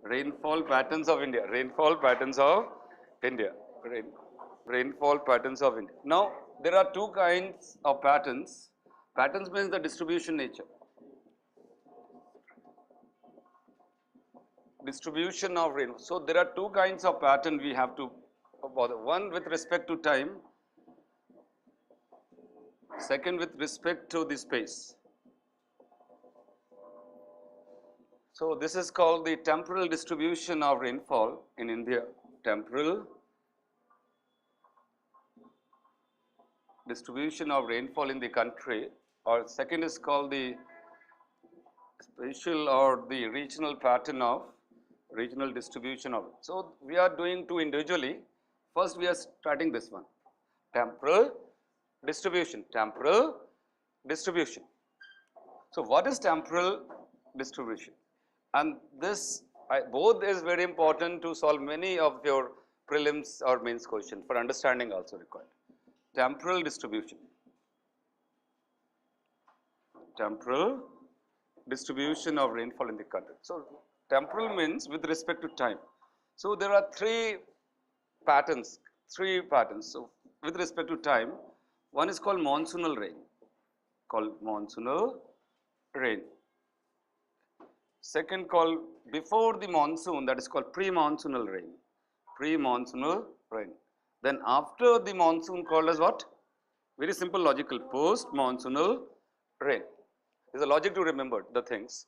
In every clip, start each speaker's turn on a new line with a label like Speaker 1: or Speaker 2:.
Speaker 1: Rainfall patterns of India. Rainfall patterns of India. Rainfall patterns of India. Now, there are two kinds of patterns. Patterns means the distribution nature. Distribution of rainfall. So, there are two kinds of pattern we have to bother. One with respect to time, second with respect to the space. So, this is called the temporal distribution of rainfall in India. Temporal distribution of rainfall in the country, or second is called the spatial or the regional pattern of regional distribution of it. So, we are doing two individually. First, we are starting this one, temporal distribution, temporal distribution. So, what is temporal distribution? And this both is very important to solve many of your prelims or mains question, for understanding also required. Temporal distribution. Temporal distribution of rainfall in the country. So, temporal means with respect to time. So, there are three patterns. So, with respect to time, one is called monsoonal rain, Second called before the monsoon, that is called pre-monsoonal rain. Then after the monsoon, called as what? Very simple logical, post-monsoonal rain. There is a logic to remember the things.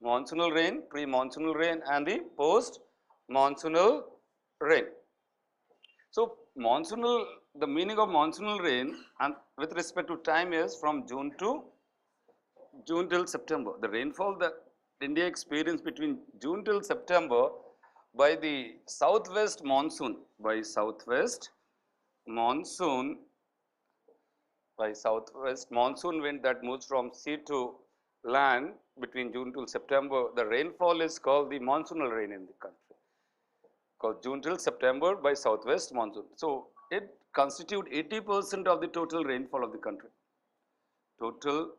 Speaker 1: Monsoonal rain, pre-monsoonal rain and the post-monsoonal rain. So, the meaning of monsoonal rain and with respect to time is from June till September. The rainfall that India experienced between June till September by the southwest monsoon, wind that moves from sea to land between June till September, the rainfall is called the monsoonal rain in the country, called June till September by southwest monsoon. So, it constitutes 80% of the total rainfall of the country, total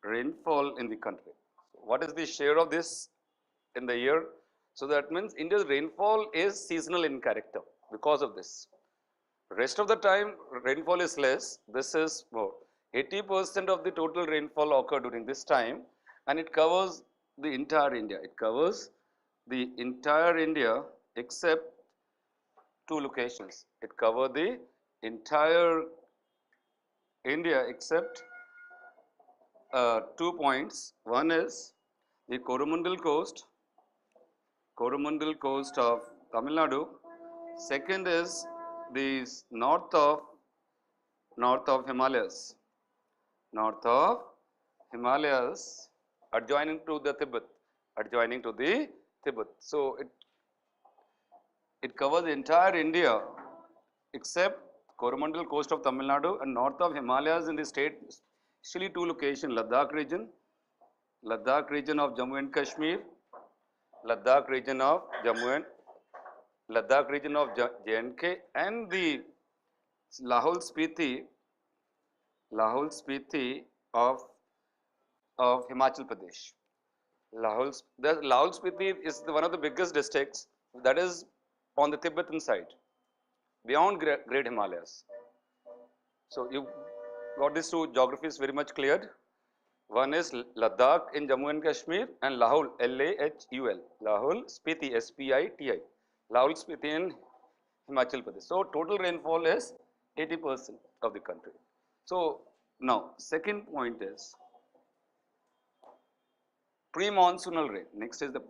Speaker 1: rainfall in the country. What is the share of this in the year? So, that means India's rainfall is seasonal in character because of this. Rest of the time rainfall is less, this is more. 80% of the total rainfall occur during this time and it covers the entire India. It covers the entire India except two locations. It covers the entire India except 2 points. One is the Coromandel coast of Tamil Nadu. Second is the north of Himalayas, adjoining to the Tibet. So, it covers the entire India except Coromandel coast of Tamil Nadu and north of Himalayas in the state, actually two locations, Ladakh region of Jammu and Kashmir, Ladakh region of J&K and the Lahore Spiti of Himachal Pradesh. Lahore Spiti is one of the biggest districts that is on the Tibetan side, beyond Great Himalayas. So, you got these two geographies very much cleared. One is Ladakh in Jammu and Kashmir and Lahore, Lahul, Lahore Spiti, Spiti, Lahore Spiti in Himachal Pradesh. So, total rainfall is 80% of the country. So, now second point is pre-monsoonal rain. Next is the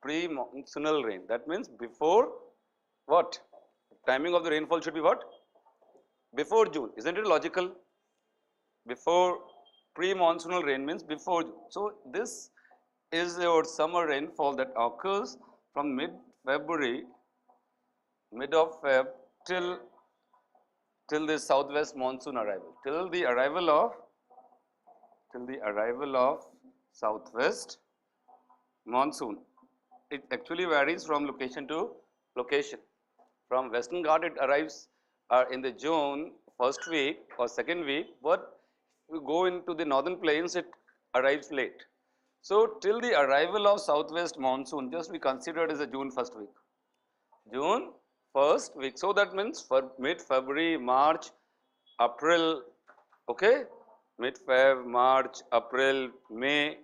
Speaker 1: pre-monsoonal rain. That means before what? Timing of the rainfall should be what? Before June. Isn't it logical? Before pre-monsoonal rain means before June. So, this is your summer rainfall that occurs from mid-February, mid of Feb till the southwest monsoon arrival, till the arrival of southwest monsoon. It actually varies from location to location. From Western Ghat it arrives in the June first week or second week, but we go into the northern plains, it arrives late. So till the arrival of southwest monsoon, just we consider it as a June first week. June first week. So that means for mid-February, March, April, okay, mid-Feb, March, April, May,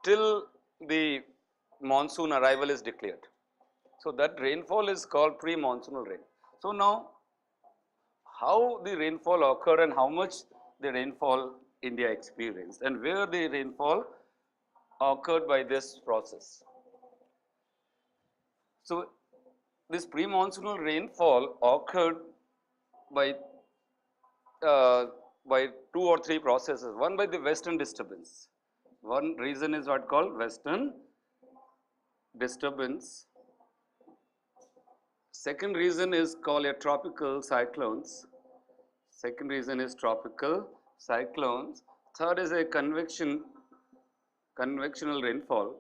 Speaker 1: till the monsoon arrival is declared. So that rainfall is called pre-monsoonal rain. So now, how the rainfall occurred and how much the rainfall India experienced and where the rainfall occurred by this process. So this pre-monsoonal rainfall occurred by by two or three processes. One by the western disturbance. One reason is what called western disturbance. Second reason is called a tropical cyclones. Second reason is tropical cyclones. Third is a convectional rainfall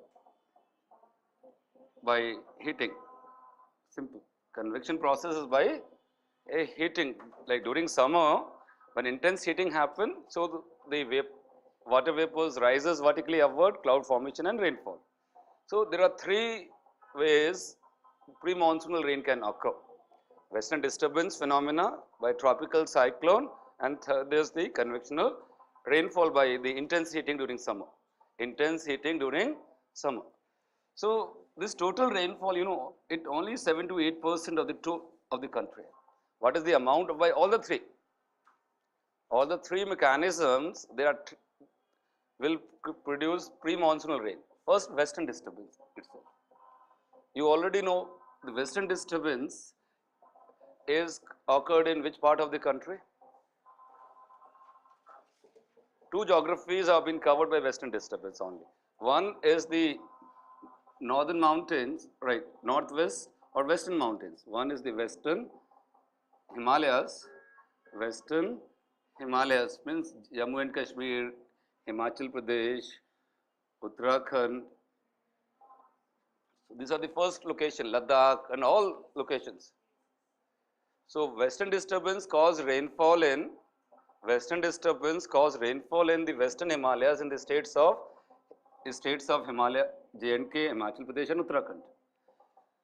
Speaker 1: by heating. Simple. Convection process is by a heating. Like during summer, when intense heating happens, so the water vapors rises vertically upward, cloud formation and rainfall. So there are three ways pre-monsoonal rain can occur. Western disturbance phenomena by tropical cyclone, and third is the convectional rainfall by the intense heating during summer. Intense heating during summer. So this total rainfall, it only 7 to 8% of the country. What is the amount by all the three? All the three mechanisms will produce pre-monsoonal rain. First, western disturbance itself. You already know the western disturbance is occurred in which part of the country? Two geographies have been covered by western disturbance only. One is the northern mountains, right, northwest or western mountains. One is the western Himalayas. Western Himalayas means Jammu and Kashmir, Himachal Pradesh, Uttarakhand. So these are the first location, Ladakh and all locations. So western disturbance caused rainfall in the western Himalayas in the states of Himalaya, J&K, Himachal Pradesh and Uttarakhand.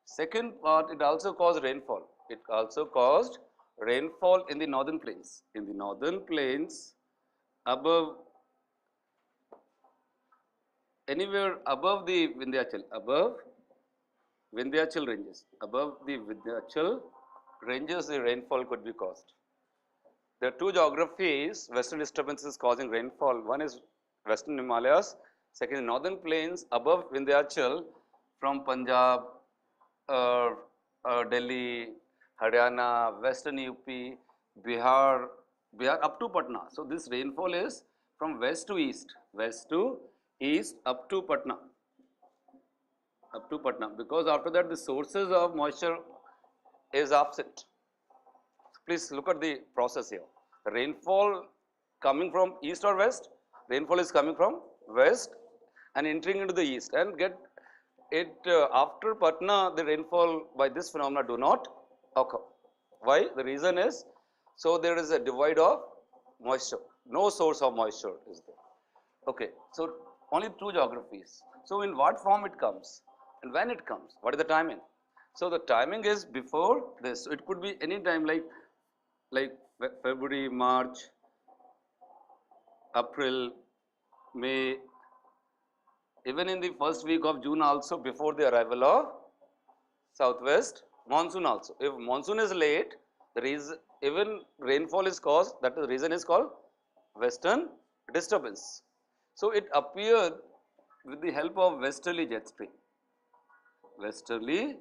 Speaker 1: Second part, it also caused rainfall. It also caused rainfall in the northern plains. In the northern plains, anywhere above the Vindhyachal, above the Vindhyachal ranges, the rainfall could be caused. There are two geographies, western disturbances causing rainfall. One is western Himalayas, second is northern plains above Vindhyachal from Punjab, Delhi, Haryana, western UP, Bihar up to Patna. So this rainfall is from west to east up to Patna. Because after that the sources of moisture is absent. Please look at the process here. The rainfall coming from east or west? Rainfall is coming from west and entering into the east, and get it after Patna, the rainfall by this phenomena do not occur. Why? The reason is, so there is a divide of moisture. No source of moisture is there. Okay, so only two geographies. So in what form it comes and when it comes? What is the timing? So the timing is before this. So it could be any time like February, March, April, May, even in the first week of June also, before the arrival of southwest monsoon also. If monsoon is late, even rainfall is caused, that the reason is called western disturbance. So it appeared with the help of westerly jet stream. Westerly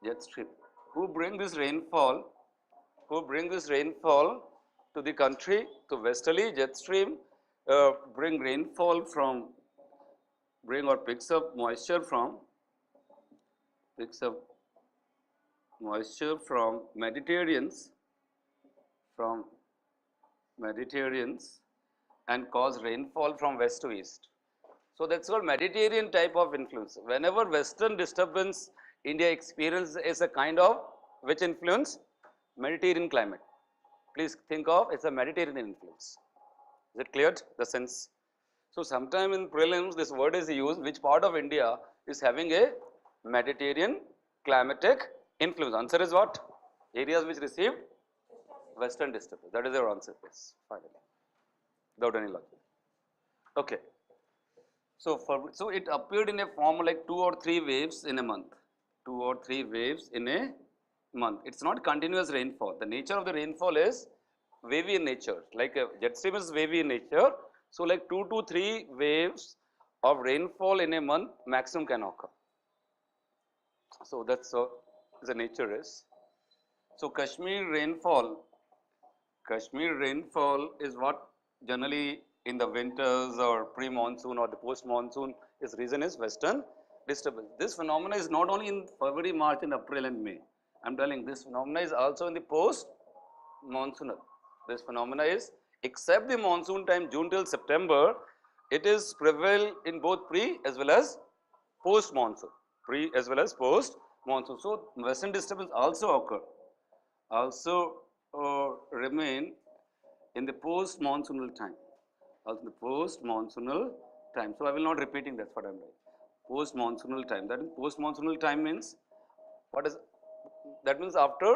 Speaker 1: jet stream, who bring this rainfall to the country. To westerly jet stream bring rainfall from, picks up moisture from Mediterraneans and cause rainfall from west to east. So that's called Mediterranean type of influence. Whenever western disturbance India experiences is a kind of which influence? Mediterranean climate. Please think of it's a Mediterranean influence. Is it clear the sense? So sometime in prelims this word is used, which part of India is having a Mediterranean climatic influence. Answer is what? Areas which received western disturbance. That is your answer, yes, finally, without any logic. Okay. So it appeared in a form like 2 or 3 waves in a month. 2 or 3 waves in a month. It's not continuous rainfall. The nature of the rainfall is wavy in nature. Like a jet stream is wavy in nature. So like 2 to 3 waves of rainfall in a month maximum can occur. So that's the nature is. So Kashmir rainfall is what generally in the winters or pre-monsoon or the post-monsoon is reason is western disturbance. This phenomena is not only in February, March and April and May. I am telling this phenomena is also in the post-monsoonal. This phenomena is, except the monsoon time June till September, it is prevail in both pre as well as post-monsoon. Pre as well as post-monsoon. So western disturbance also occur. Also remain in the post-monsoonal time. Also the post-monsoonal time. So I will not repeating, that's what I am doing. Post-monsoonal time. That is post-monsoonal time means what is that means after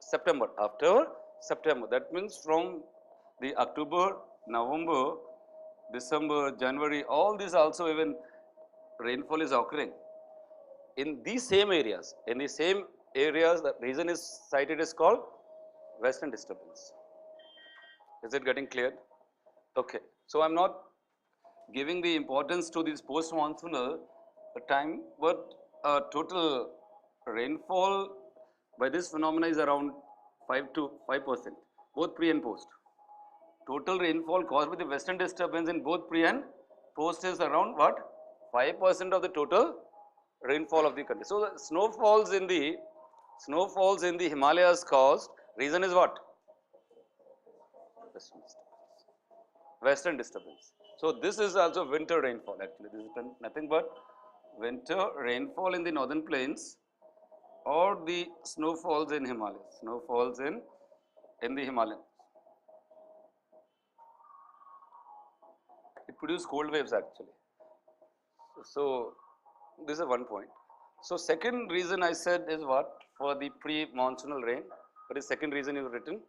Speaker 1: September. After September. That means from the October, November, December, January, all these also even rainfall is occurring in these same areas. In the same areas, the reason is cited is called western disturbance. Is it getting clear? Okay. So I am not giving the importance to this post-monsoonal time, but total rainfall by this phenomena is around 5%, both pre and post. Total rainfall caused by the western disturbance in both pre and post is around what? 5% of the total rainfall of the country. So the snowfalls in the Himalayas caused, reason is what? Western disturbance. So this is also winter rainfall actually. This is nothing but winter rainfall in the northern plains or the snowfalls in Himalayas. Snowfalls in the Himalayas. It produces cold waves actually. So this is one point. So second reason I said is what? For the pre-monsoonal rain. What is second reason you have written?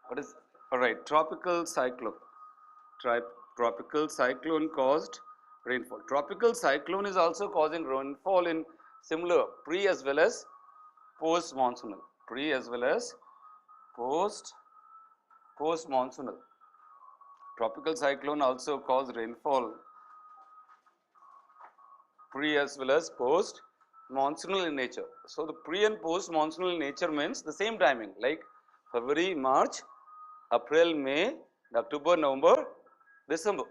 Speaker 1: What is, alright, tropical cyclone. Tropical cyclone caused rainfall. Tropical cyclone is also causing rainfall in similar pre as well as post monsoonal. Pre as well as post monsoonal. Tropical cyclone also cause rainfall pre as well as post monsoonal in nature. So the pre and post monsoonal in nature means the same timing, like February, March, April, May, October, November, December.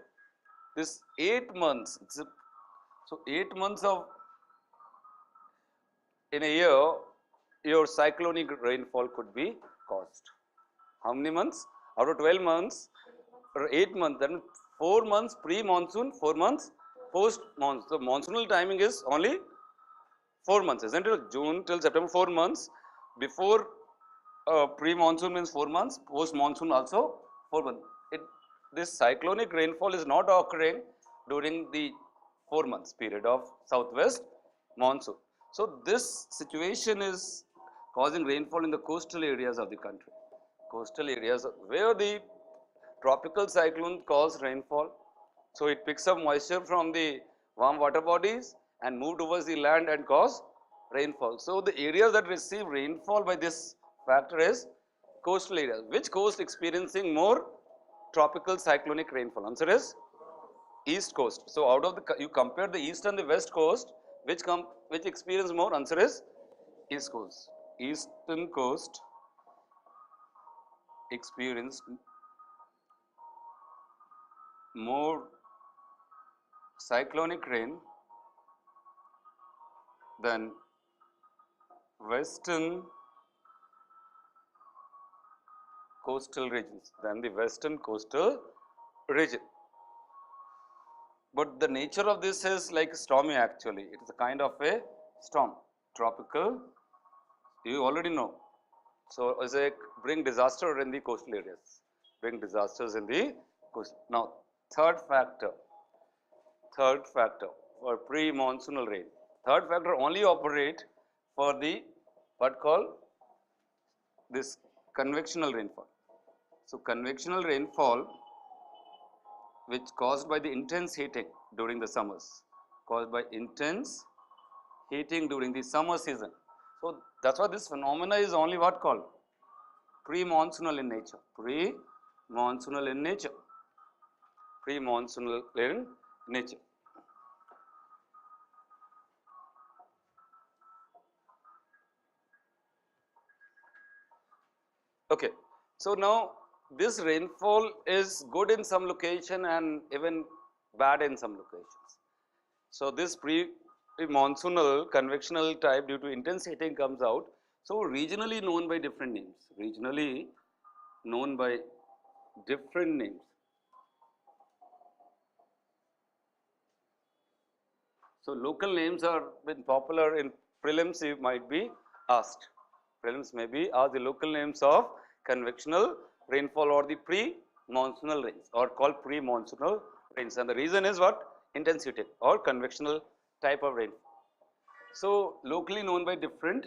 Speaker 1: This 8 months. So 8 months of in a year, your cyclonic rainfall could be caused. How many months? Out of 12 months or 8 months, then 4 months pre-monsoon, 4 months post-monsoon. So monsoonal timing is only 4 months, isn't it? June till September, 4 months. Before pre-monsoon means 4 months, post-monsoon also 4 months. This cyclonic rainfall is not occurring during the 4 months period of southwest monsoon. So this situation is causing rainfall in the coastal areas of the country. Coastal areas where the tropical cyclone cause rainfall. So it picks up moisture from the warm water bodies and move towards the land and cause rainfall. So the areas that receive rainfall by this factor is coastal areas. Which coast experiencing more tropical cyclonic rainfall? Answer is east coast. So out of the, you compare the east and the west coast, which experience more? Answer is east coast. Eastern coast experienced more cyclonic rain than western coastal regions, than the western coastal region. But the nature of this is like stormy actually. It is a kind of a storm. Tropical, you already know. So as a bring disaster in the coastal areas. Bring disasters in the coast. Now third factor for pre-monsoonal rain. Third factor only operate for the what called this convectional rainfall. So convectional rainfall which caused by the intense heating during the summers, caused by intense heating during the summer season. So that's why this phenomena is only what called pre-monsoonal in nature. Pre-monsoonal in nature. Pre-monsoonal in nature. Okay. So now this rainfall is good in some location and even bad in some locations. So this pre-monsoonal convectional type due to intense heating comes out. So regionally known by different names. Regionally known by different names. So local names are been popular in prelims. You might be asked. Prelims may be asked the local names of convectional rainfall or the pre-monsoonal rains or called pre-monsoonal rains. And the reason is what? Intense heating or convectional type of rain. So locally known by different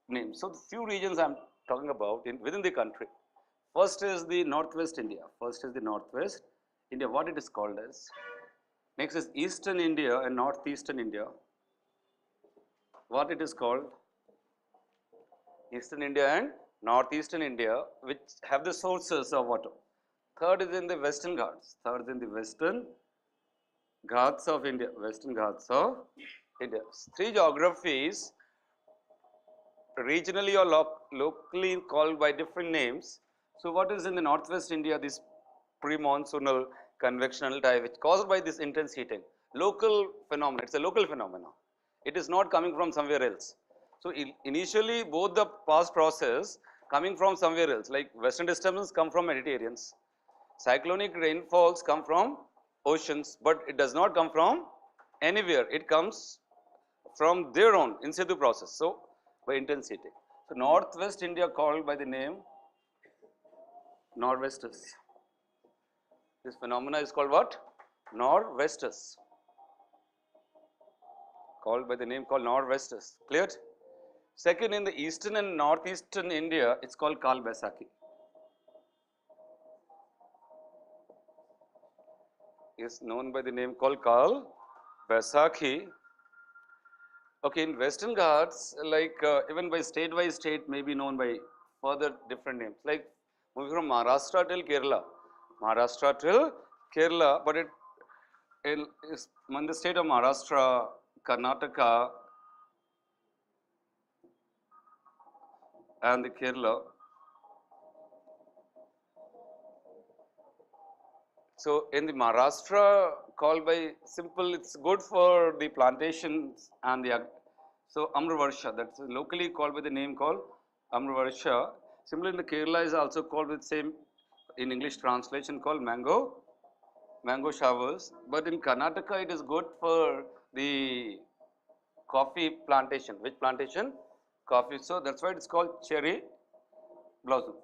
Speaker 1: names. So the few regions I am talking about within the country. First is the Northwest India. First is the Northwest India. What it is called as? Next is Eastern India and Northeastern India. What it is called? Eastern India and Northeastern India, which have the sources of water. Third is in the Western Ghats. Third is in the Western Ghats of India. Western Ghats of India. Three geographies, regionally or locally called by different names. So what is in the Northwest India? This pre-monsoonal convectional type, which caused by this intense heating. Local phenomena. It's a local phenomena. It is not coming from somewhere else. So initially, both the past process coming from somewhere else, like western disturbance come from Mediterraneans, cyclonic rainfalls come from oceans, but it does not come from anywhere. It comes from their own in situ process. So by intense heating. So Northwest India called by the name Nor'westers. This phenomena is called what? Nor'westers. Called by the name called Nor'westers. Cleared? Second, in the eastern and northeastern India, it's called Kal Baisakhi. Is known by the name called Kal Baisakhi. Okay, in Western Ghats, like even by state by state, may be known by further different names. Like moving from Maharashtra till Kerala, but it is in the state of Maharashtra, Karnataka, and the Kerala. So in the Maharashtra, called by simple, it's good for the plantations and the so Amravarsha. That's locally called by the name called Amravarsha. Similarly, in the Kerala is also called with same in English translation called mango showers. But in Karnataka, it is good for the coffee plantation. Which plantation? Coffee. So that's why it's called cherry blossom.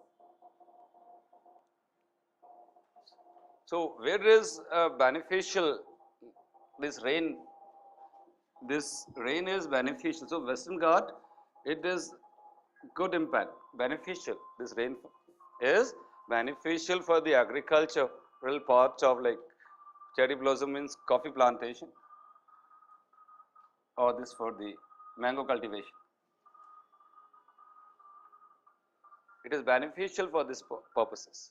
Speaker 1: So where is beneficial this rain? This rain is beneficial. So Western Ghat, it is good impact, beneficial. This rain is beneficial for the agricultural part of like cherry blossom means coffee plantation or this for the mango cultivation. It is beneficial for these purposes.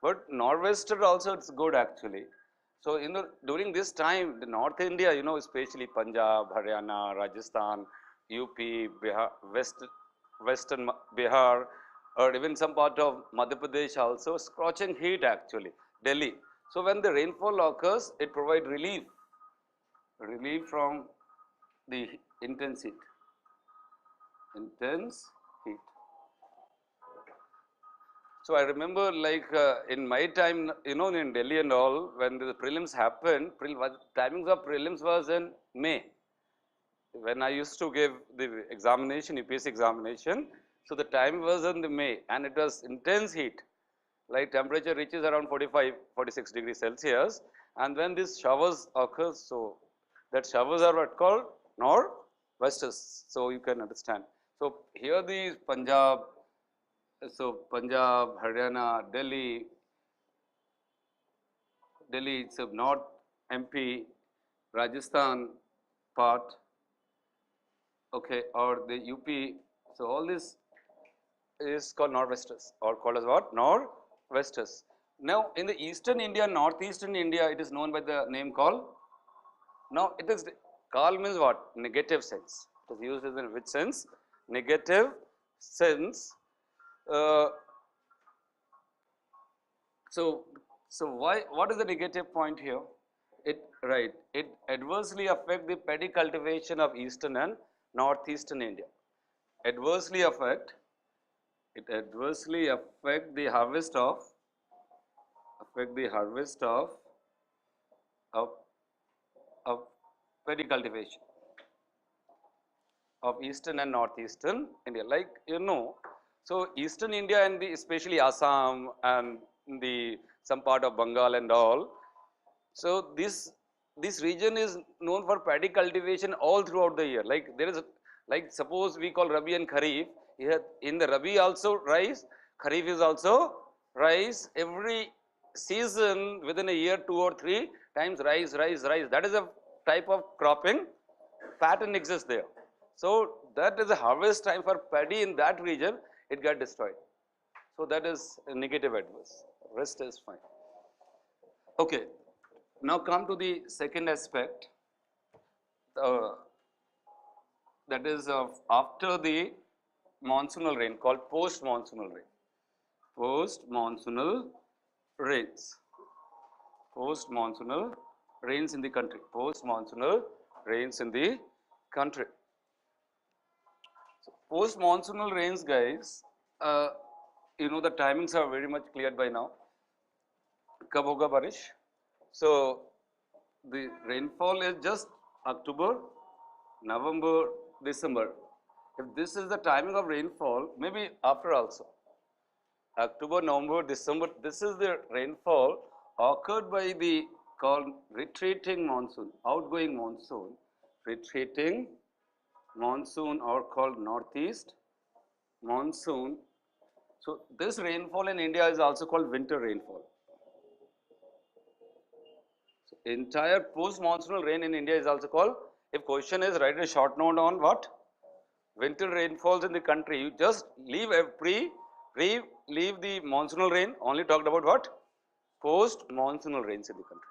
Speaker 1: But Nor'wester also it's good actually. So during this time, the North India, especially Punjab, Haryana, Rajasthan, UP, Bihar, Western Bihar, or even some part of Madhya Pradesh also, scorching heat actually, Delhi. So when the rainfall occurs, it provides relief from the intense heat. So I remember like in my time, in Delhi and all, when the prelims happened, timings of prelims was in May. When I used to give the examination, UPSC examination, so the time was in the May and it was intense heat. like temperature reaches around 45, 46 degrees Celsius, and when these showers occurs, so that showers are what called nor'westers. So you can understand. So here the Punjab, Punjab, Haryana, Delhi, it's a North MP, Rajasthan part, okay, or the UP. So all this is called nor'westers, or called as what? Nor'westers. Now in the eastern India, northeastern India, it is known by the name called. Now it is call means what? Negative sense. It is used as in which sense? Negative sense. Uh, so why? What is the negative point here? It right. It adversely affect the paddy cultivation of eastern and northeastern India. Adversely affect. It adversely affect the harvest of of, of paddy cultivation of eastern and northeastern India. Like so eastern India and especially Assam and the some part of Bengal and all. So this region is known for paddy cultivation all throughout the year. Like there is like suppose we call Rabi and Kharif. Here in the Rabi also rice, Kharif is also rice. Every season within a year 2 or 3 times rice. That is a type of cropping pattern exists there. So that is a harvest time for paddy in that region. It got destroyed. So that is a negative adverse. Rest is fine. Okay. Now come to the second aspect. That is after the monsoonal rain, called post-monsoonal rain. Post-monsoonal rains. Post-monsoonal rains in the country. Post-monsoonal rains in the country. So post-monsoonal rains, guys, the timings are very much cleared by now. Kab hoga barish? So the rainfall is just October, November, December. If this is the timing of rainfall, maybe after also. October, November, December, this is the rainfall occurred by the called retreating monsoon, outgoing monsoon, retreating monsoon, or called northeast monsoon. So this rainfall in India is also called winter rainfall. So entire post-monsoonal rain in India is also called, if question is write a short note on what? Winter rainfalls in the country. You just leave leave the monsoonal rain, only talked about what? Post-monsoonal rains in the country.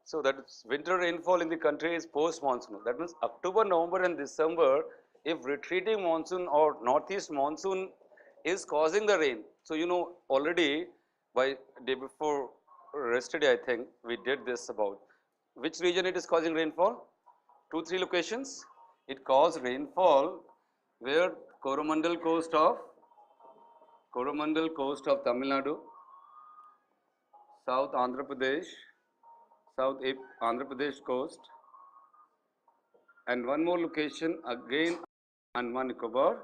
Speaker 1: So that is winter rainfall in the country is post-monsoonal. That means October, November and December, if retreating monsoon or northeast monsoon is causing the rain. So already by day before yesterday I think we did this about which region it is causing rainfall? 2-3 locations. It caused rainfall where Coromandel coast of Tamil Nadu, South Andhra Pradesh, South Andhra Pradesh coast, and one more location again, Andaman Nicobar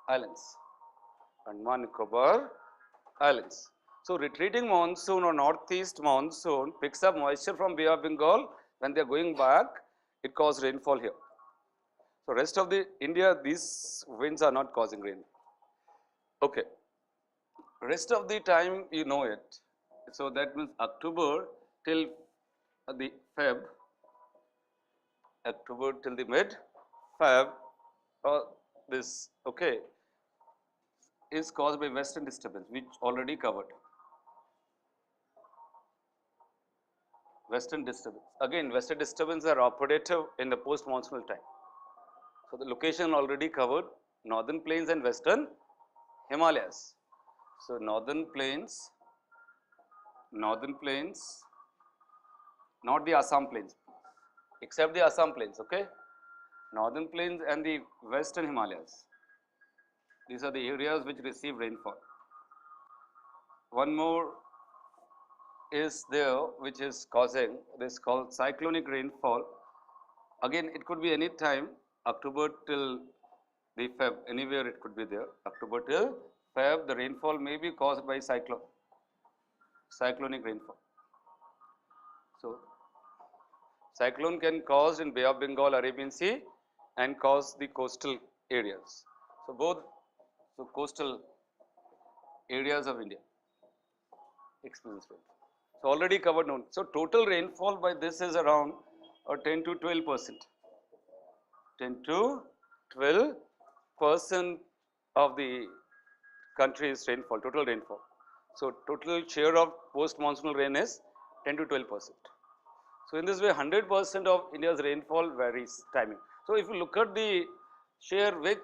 Speaker 1: Islands. Andaman Nicobar Islands. So retreating monsoon or northeast monsoon picks up moisture from Bay of Bengal. When they are going back, it causes rainfall here. So rest of the India, these winds are not causing rain. Okay. Rest of the time you know it. So that means October till the Feb, October till the mid Feb, this is caused by western disturbance, which already covered. Western disturbance. Again, western disturbance are operative in the post-monsoonal time. So the location already covered, northern plains and western Himalayas. So northern plains, not the Assam plains, except the Assam plains, okay? Northern plains and the western Himalayas. These are the areas which receive rainfall. One more is there which is causing this called cyclonic rainfall. Again, it could be any time, October till the Feb, anywhere it could be there, October till Feb, the rainfall may be caused by cyclonic rainfall. So, cyclone can cause in Bay of Bengal, Arabian Sea and cause the coastal areas. So, coastal areas of India experience rainfall. So, already covered known. So, total rainfall by this is around 10 to 12%. 10 to 12% of the country's rainfall, total rainfall. So, total share of post-monsoonal rain is 10 to 12%. So, in this way 100% of India's rainfall varies timing. So, if you look at the which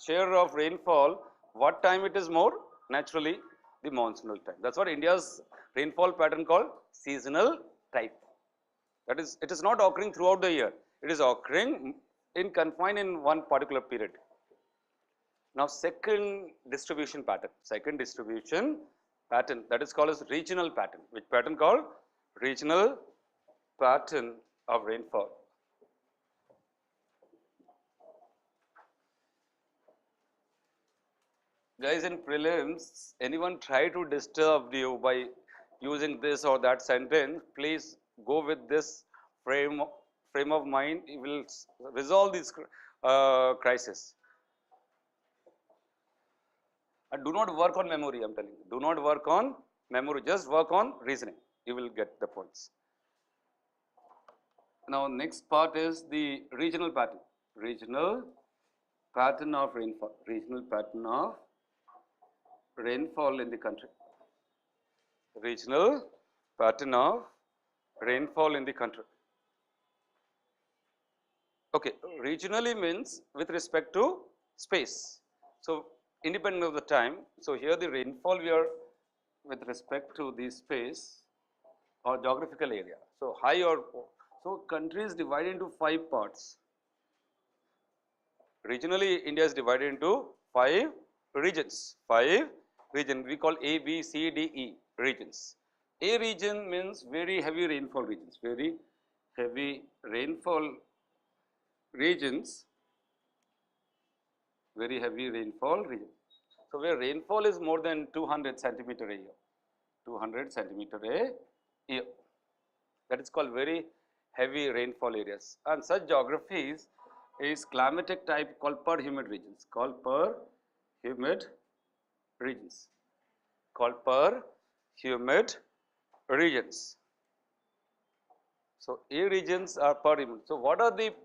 Speaker 1: share of rainfall, what time it is more? Naturally, the monsoonal time. That is what India's rainfall pattern called seasonal type. That is, it is not occurring throughout the year. It is occurring confined in one particular period. Now, second distribution pattern that is called as regional pattern. Which pattern called? Regional pattern of rainfall. Guys, in prelims, anyone try to disturb you by using this or that sentence, please go with this frame of mind. You will resolve this crisis. And do not work on memory, I am telling you. Do not work on memory, just work on reasoning. You will get the points. Now, next part is the regional pattern. Regional pattern of rainfall. Regional pattern of rainfall in the country. Regional pattern of rainfall in the country. Okay, regionally means with respect to space. So, independent of the time. So, here the rainfall we are with respect to the space or geographical area. So, high or so country is divided into 5 parts. Regionally, India is divided into 5 regions. 5 regions we call A, B, C, D, E regions. A region means very heavy rainfall regions. Very heavy rainfall regions. Very heavy rainfall region. So, where rainfall is more than 200 centimeter a year. 200 centimeter a year. That is called very heavy rainfall areas. And such geographies is climatic type called per humid regions. Called per humid regions. Called per humid regions. So, A regions are per humid. So, what are the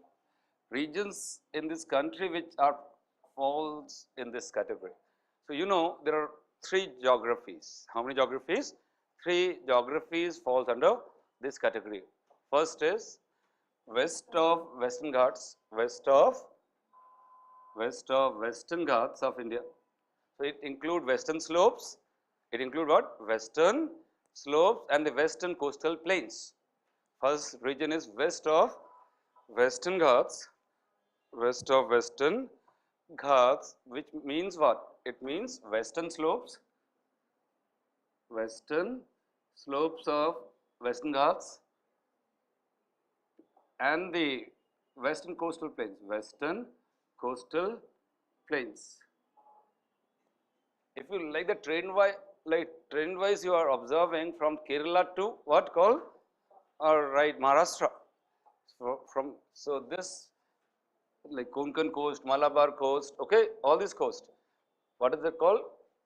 Speaker 1: regions in this country which are falls in this category? So, you know there are 3 geographies. How many geographies? 3 geographies falls under this category. First is west of Western Ghats, west of Western Ghats of India. So, it include western slopes, it include what? Western slopes and the western coastal plains. First region is west of Western Ghats, west of Western Ghats, which means what? It means western slopes of Western Ghats and the western coastal plains, If you like the trend wise you are observing from Kerala to what called? Right, Maharashtra. So this like Konkan coast, Malabar coast, okay, all these coast. What is it called?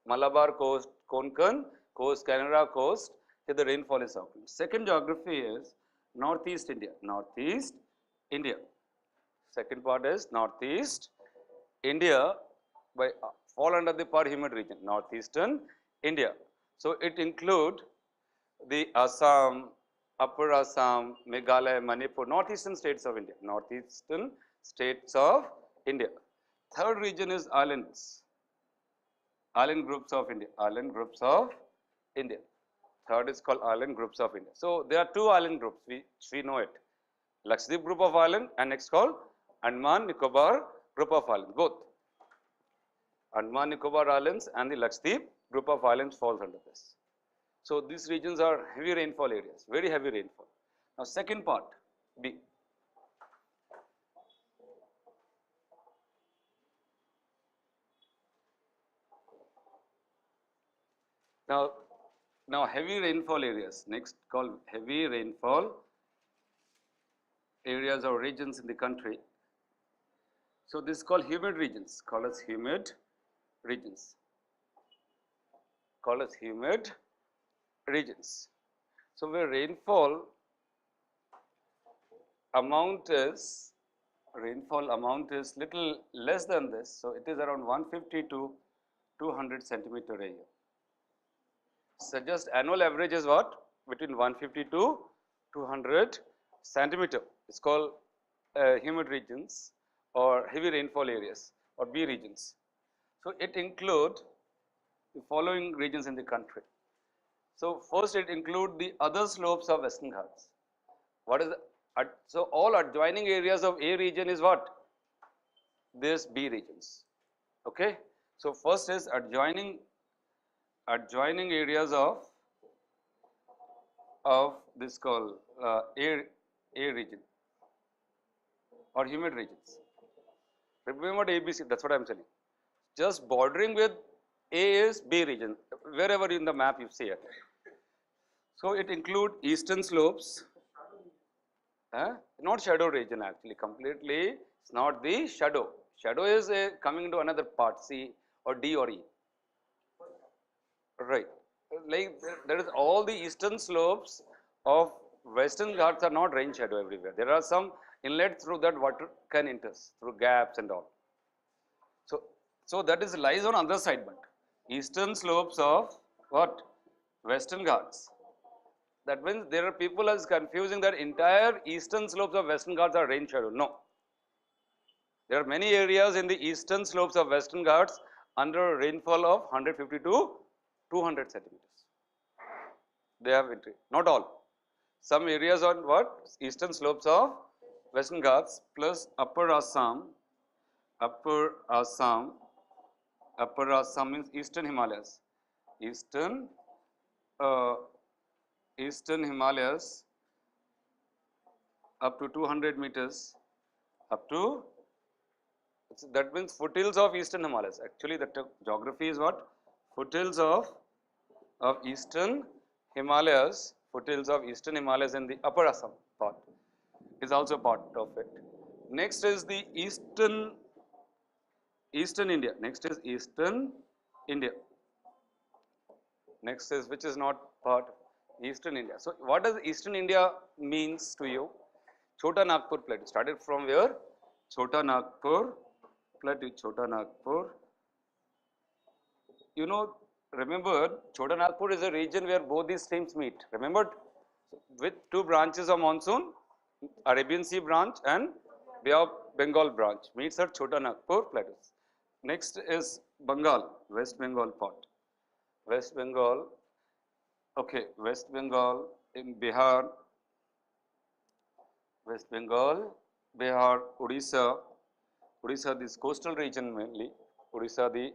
Speaker 1: Malabar coast, Konkan coast, Canara coast, here the rainfall is occurring. Second geography is Northeast India. Second part is Northeast India by fall under the per humid region, Northeastern India. So, it include the Assam, Upper Assam, Meghalaya, Manipur, Northeastern states of India, Third region is islands, island groups of India, Third is called island groups of India. So, there are 2 island groups, we know it, Lakshadweep group of island and next called Andaman Nicobar group of islands, both. Andaman Nicobar Islands and the Lakshadweep group of islands falls under this. So, these regions are heavy rainfall areas, very heavy rainfall. Now, second part B. Now, heavy rainfall areas, next called heavy rainfall areas or regions in the country. So, this is called humid regions, called as humid regions, called as humid regions. So, where rainfall amount is little less than this. So, it is around 150 to 200 centimeter a year. Suggest annual average is what? Between 150 to 200 centimeter. It's called humid regions or heavy rainfall areas or B regions. So, it include the following regions in the country. So, first it include the other slopes of Western Ghats. What is so all adjoining areas of A region is what? This B regions. Okay. So, first is adjoining areas of this called A region or humid regions. Remember ABC, that's what I am telling. Just bordering with A is B region, wherever in the map you see it. So, it include eastern slopes, not shadow region actually completely, it's not the shadow. Shadow is coming to another part, C or D or E. Right. Like there is all the eastern slopes of Western Ghats are not rain shadow everywhere. There are some inlet through that water can enter through gaps and all. So that is lies on other side, but eastern slopes of what? Western Ghats. That means there are people as confusing that entire eastern slopes of Western Ghats are rain shadow. No. There are many areas in the eastern slopes of Western Ghats under rainfall of 150 to 200 centimeters. They have entry. Not all. Some areas on what? Eastern slopes of Western Ghats plus Upper Assam means Eastern Himalayas. Eastern Himalayas up to 200 meters, up to, that means foothills of Eastern Himalayas. Actually, the geography is what? Foothills of Eastern Himalayas, foothills of Eastern Himalayas in the Upper Assam part is also part of it. Next is the Eastern India. Next is Eastern India. Next is which is not part Eastern India. So, what does Eastern India means to you? Chota Nagpur Plateau. Started from where? Chota Nagpur Plateau. Chota Nagpur. You know, remember Chota Nagpur is a region where both these streams meet. Remember, with two branches of monsoon, Arabian Sea branch and Bay of Bengal branch meets at Chota Nagpur Plateaus. Next is Bengal, West Bengal part. West Bengal, okay, West Bengal in Bihar, West Bengal, Bihar, Odisha, this coastal region mainly, Odisha the,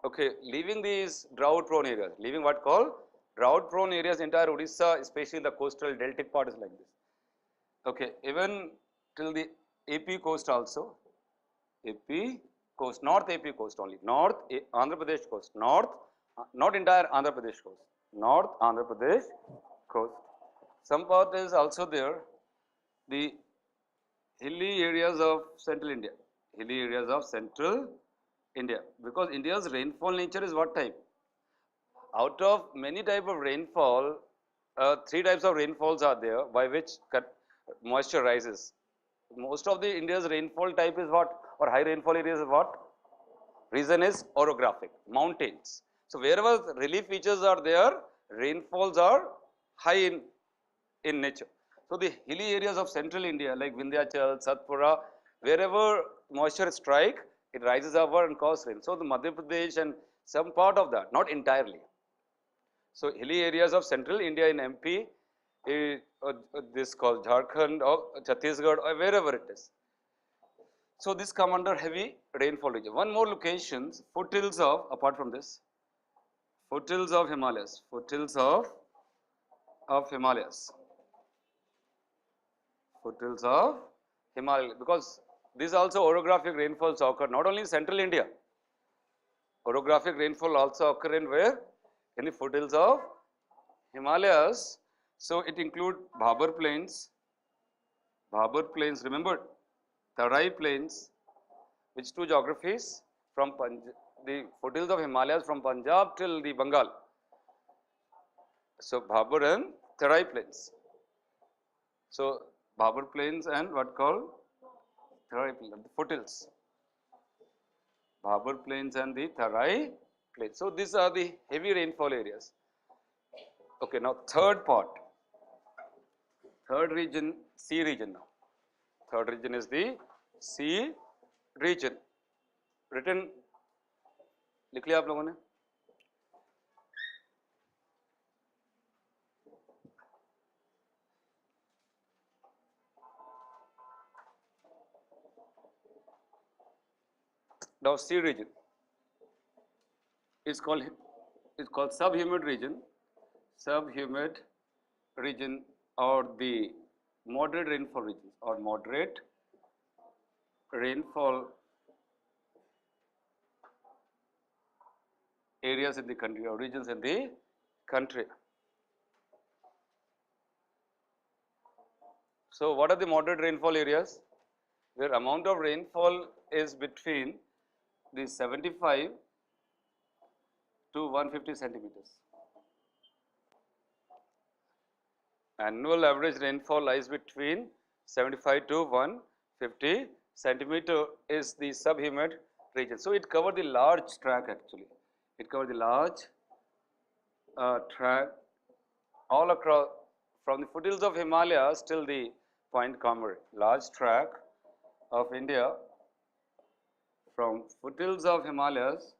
Speaker 1: okay, leaving these drought prone areas, leaving what called drought prone areas, entire Odisha, especially the coastal deltic part is like this. Okay, even till the AP coast also, AP coast, North AP coast only, North Andhra Pradesh coast, North, not entire Andhra Pradesh coast, North Andhra Pradesh coast. Some part is also there, the hilly areas of central India, because India's rainfall nature is what type? Out of many type of rainfall, three types of rainfalls are there by which moisture rises. Most of the India's rainfall type is what, or high rainfall areas is what? Reason is orographic, mountains. So wherever relief features are there, rainfalls are high in nature. So the hilly areas of central India like Vindhyachal, Satpura, wherever moisture strike, it rises upward and causes rain. So the Madhya Pradesh and some part of that, not entirely. So hilly areas of central India in MP, this called Jharkhand or Chhattisgarh or wherever it is. So this come under heavy rainfall region. One more locations, foothills of, apart from this, foothills of Himalayas, foothills of Himalayas, foothills of Himalayas, because these also orographic rainfalls occur not only in central India, Orographic rainfall also occur in where? In the foothills of Himalayas. So it include Bhabur Plains, remember, Tarai Plains, which two geographies? From the foothills of Himalayas from Punjab till the Bengal. So Bhabur and Tarai Plains. So Bhabur Plains and what called? Tarai Plains, the foothills. Bhabur Plains and the Tarai Plains. So these are the heavy rainfall areas. Okay, now third part. Third region, sea region now. Third region is the sea region. Written, लिख लिया आप लोगों ने? Now sea region is called subhumid region. Subhumid region or the moderate rainfall region or moderate rainfall areas in the country or regions in the country. So what are the moderate rainfall areas? Where amount of rainfall is between the 75 to 150 centimeters. Annual average rainfall lies between 75 to 150 centimeter is the subhumid region. So it covers the large tract actually. It covers the large tract all across from the foothills of Himalayas till the Point Comrie. Large tract of India from foothills of Himalayas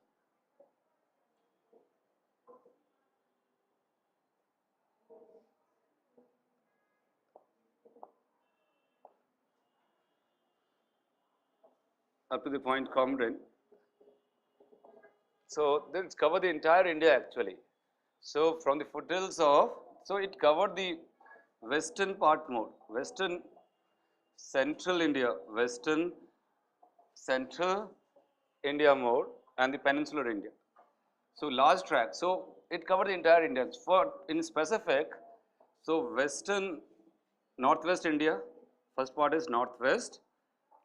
Speaker 1: up to the Point Comrie. So this cover the entire India actually. So from the foothills of, so it covered the western part more, western central India, western central India more and the peninsular India. So large tract. So it covered the entire India. For in specific, so western northwest India, first part is northwest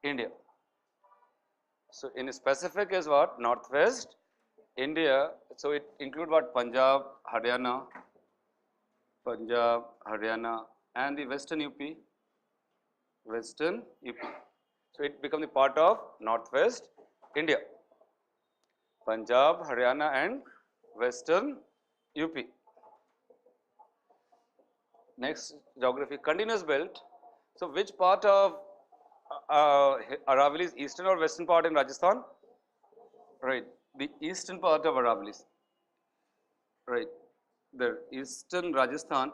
Speaker 1: India. So in specific is what? Northwest India. So it include what? Punjab, Haryana, and the western UP. Western UP. So it become the part of northwest India. Punjab, Haryana, and western UP. Next geography, continuous belt. So which part of Aravalli is eastern or western part in Rajasthan? Right, the eastern part of Aravalli. Right, the eastern Rajasthan.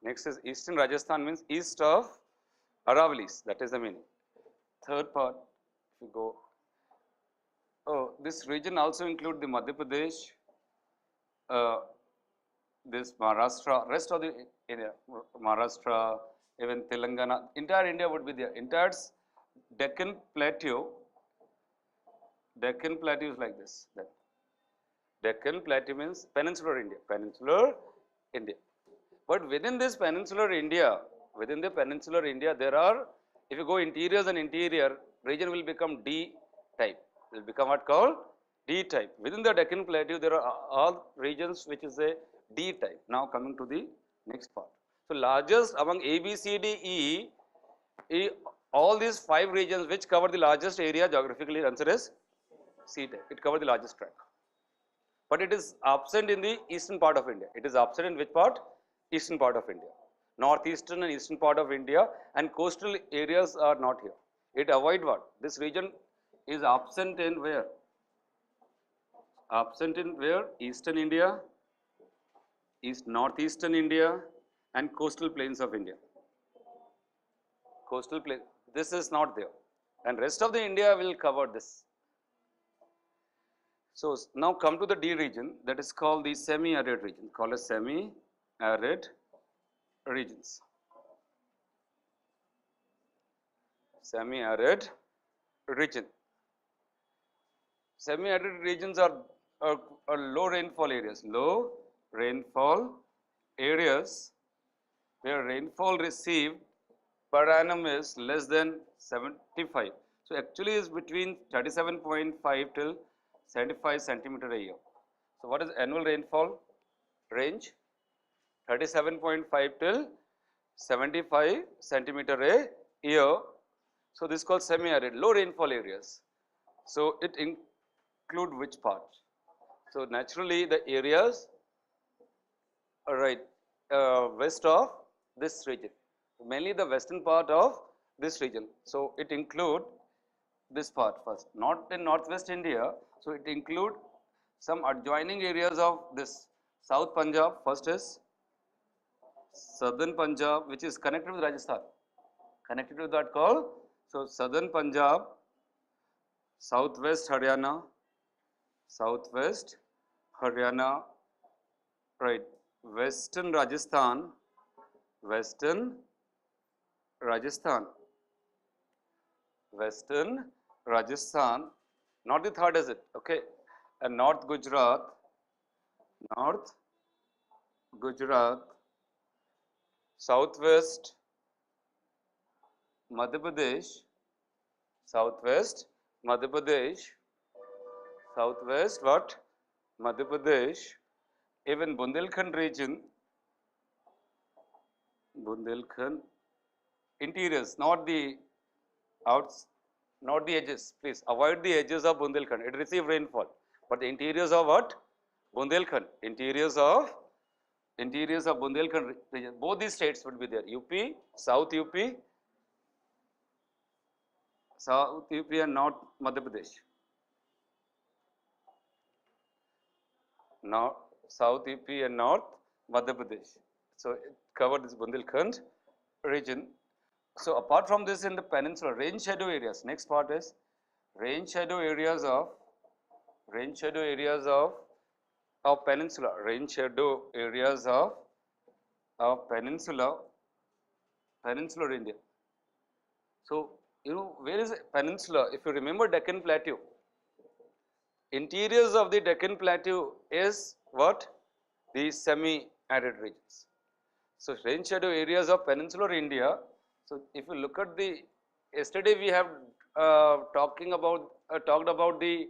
Speaker 1: Next is eastern Rajasthan means east of Aravallis. That is the meaning. Third part, if you go. Oh, this region also include the Madhya Pradesh, this Maharashtra, rest of the area, Maharashtra, even Telangana, entire India would be there. Entire Deccan Plateau is like this. Deccan Plateau means peninsular India. But within this peninsular India, there are, if you go interiors and interior, region will become D type. It will become what called D type. Within the Deccan Plateau, there are all regions which is a D type. Now coming to the next part. So largest among A, B, C, D, E, all these 5 regions which cover the largest area geographically, answer is C type. It covers the largest tract. But it is absent in the eastern part of India. It is absent in which part? Eastern part of India. Northeastern and eastern part of India and coastal areas are not here. It avoid what? This region is absent in where? Absent in where? Eastern India, northeastern India and coastal plains of India. Coastal plain, this is not there. And rest of the India will cover this. So now come to the D region, that is called the semi-arid region, called as semi-arid regions. semi-arid region. Semi-arid regions are low rainfall areas. Low rainfall areas where rainfall received per annum is less than 75. So actually is between 37.5 till 75 centimeter a year. So what is annual rainfall range? 37.5 till 75 centimeter a year. So this is called semi-arid, low rainfall areas. So it include which part? So naturally the areas west of this region, mainly the western part of this region. So it include this part first, not in northwest India. So it include some adjoining areas of this South Punjab. First is southern Punjab, which is connected with Rajasthan, connected to that call. So southern Punjab, southwest Haryana, right, western Rajasthan, western Rajasthan, not the third is it, okay, and North Gujarat, southwest Madhya Pradesh, southwest what? Madhya Pradesh, even Bundelkhand region, interiors, not the outs, not the edges, please avoid the edges of Bundelkhand, it receive rainfall, but the interiors of what? Bundelkhand, interiors of Bundelkhand region, both these states would be there, UP, South UP and North Madhya Pradesh. Now South UP and North Madhya Pradesh. So it covered this Bundelkhand region. So apart from this, in the peninsula, rain shadow areas. Next part is rain shadow areas of peninsula. Rain shadow areas of peninsular India. So you know where is peninsula? If you remember Deccan Plateau, interiors of the Deccan Plateau is what? The semi-arid regions. So rain shadow areas of peninsular India. So if you look at the, yesterday we have talked about the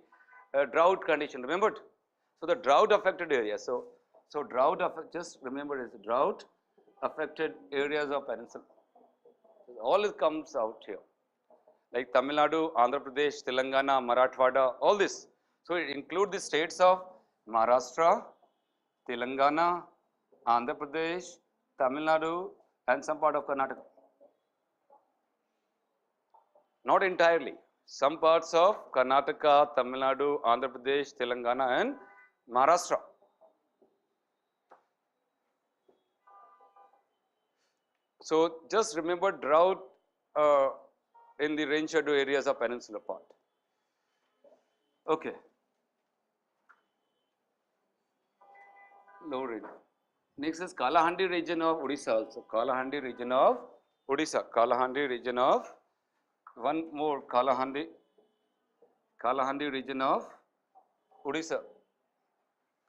Speaker 1: drought condition, remembered? So the drought affected areas. So just remember is drought affected areas of peninsula. All it comes out here, like Tamil Nadu, Andhra Pradesh, Telangana, Marathwada, all this. So it includes the states of Maharashtra, Telangana, Andhra Pradesh, Tamil Nadu, and some part of Karnataka. Not entirely. Some parts of Karnataka, Tamil Nadu, Andhra Pradesh, Telangana, and Maharashtra. So just remember drought in the rain shadow areas of peninsular part. Okay. Low rain. Next is Kalahandi region of Odisha also. Kalahandi region of Odisha. Kalahandi region of, one more Kalahandi region of Odisha.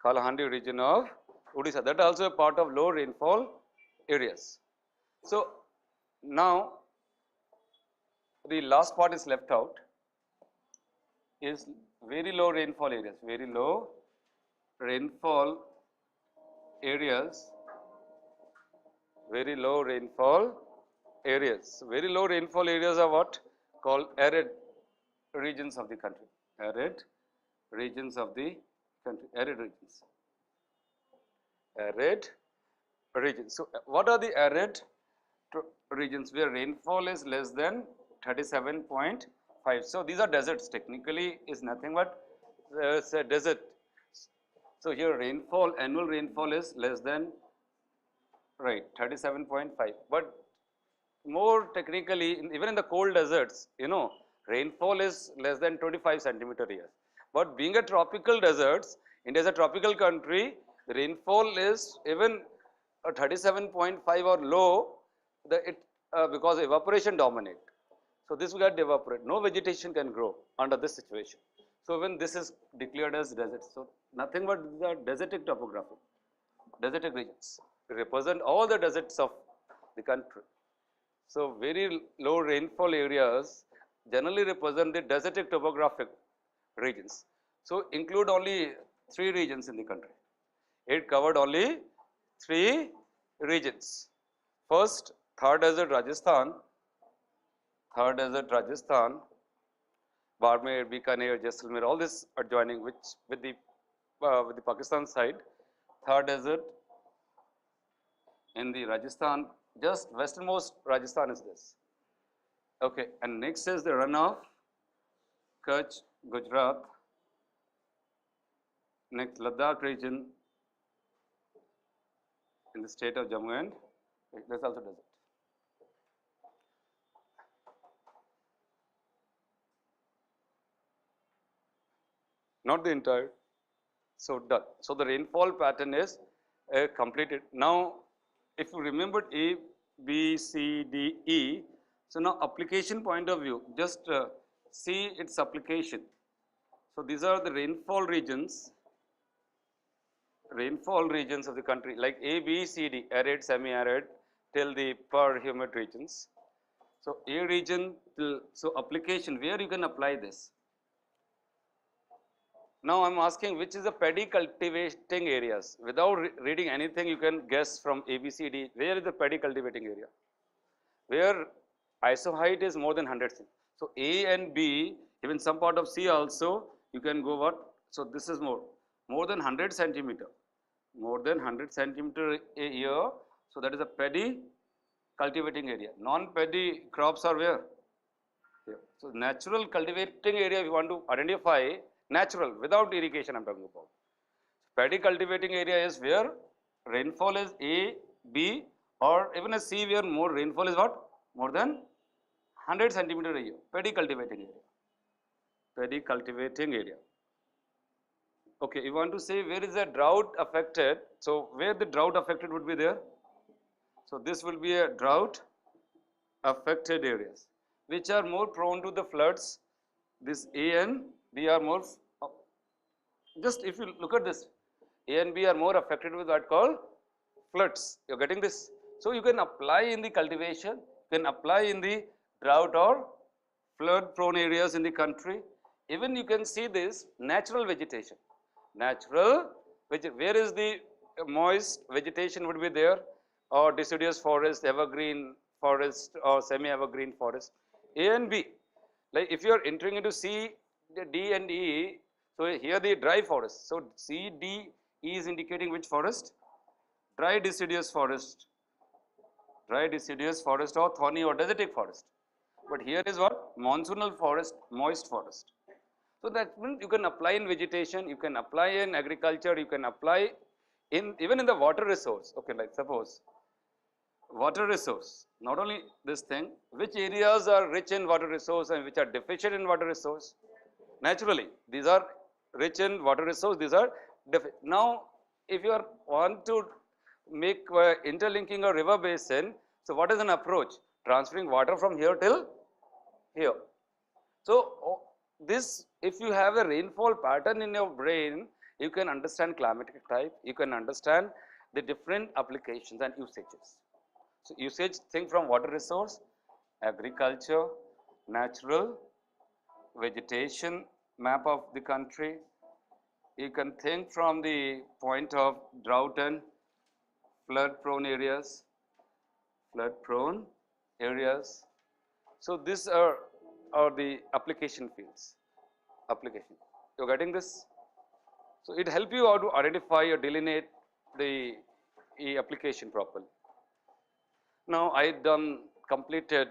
Speaker 1: Kalahandi region of Odisha. That also a part of low rainfall areas. So now the last part is left out, is very low rainfall areas. Very low rainfall areas. Very low rainfall areas. Very low rainfall areas are what? Called arid regions of the country. Arid regions of the country. Arid regions. Arid regions. So what are the arid regions where rainfall is less than 37.5? So these are deserts. Technically is nothing but it's a desert. So here rainfall, annual rainfall is less than, right, 37.5. But more technically, even in the cold deserts, you know, rainfall is less than 25 centimeter a year. But being a tropical deserts, India is a tropical country, the rainfall is even 37.5 or low, because evaporation dominate. So this will get evaporated. No vegetation can grow under this situation. So when this is declared as desert, so nothing but the desertic topography, desertic regions represent all the deserts of the country. So very low rainfall areas generally represent the desertic topographic regions. So include only 3 regions in the country. It covered only 3 regions. First, Thar Desert Rajasthan, Barmer, Bikaner, Jaisalmer, all this adjoining, which with the Pakistan side. Thar Desert in the Rajasthan, just westernmost Rajasthan is this. Okay, and next is the run of Kutch, Gujarat. Next, Ladakh region in the state of Jammu and there's also desert. Not the entire. So done. So the rainfall pattern is completed. Now, if you remember A, B, C, D, E. So now application point of view, just see its application. So these are the rainfall regions of the country, like A, B, C, D, arid, semi-arid, till the per humid regions. So A region till, so application, where you can apply this. Now I am asking which is the paddy cultivating areas. Without reading anything, you can guess from A, B, C, D, where is the paddy cultivating area? Where ISO height is more than 100 cm. So A and B, even some part of C also, you can go what? So this is more than 100 centimeter, more than 100 centimeter a year. So that is a paddy cultivating area. Non-paddy crops are where? Here. So natural cultivating area, if you want to identify, natural, without irrigation I am talking about. Paddy cultivating area is where rainfall is A, B, or even a C where more rainfall is what? More than 100 centimeter a year. Paddy cultivating area. Paddy cultivating area. Okay, you want to say where is the drought affected? So where the drought affected would be there? So this will be a drought affected areas. Which are more prone to the floods? This A and B are more, just if you look at this, A and B are more affected with what called floods. You are getting this? So you can apply in the cultivation, you can apply in the drought or flood prone areas in the country. Even you can see this natural vegetation. Natural, where is the moist vegetation would be there, or deciduous forest, evergreen forest, or semi-evergreen forest. A and B, like if you are entering into C, D and E, so here the dry forest. So C, D, E is indicating which forest? Dry deciduous forest or thorny or desertic forest. But here is what? Monsoonal forest, moist forest. So that means you can apply in vegetation, you can apply in agriculture, you can apply in even in the water resource. Okay, like suppose water resource, not only this thing, which areas are rich in water resource and which are deficient in water resource. Naturally, these are rich in water resource, these are deficient. Now, if you want to make interlinking a river basin, so what is an approach? Transferring water from here till here. So this, if you have a rainfall pattern in your brain, you can understand climatic type, you can understand the different applications and usages. So usage, think from water resource, agriculture, natural, vegetation, map of the country. You can think from the point of drought and flood prone areas, So these are the application fields, you are getting this? So it help you how to identify or delineate the application properly. Now I completed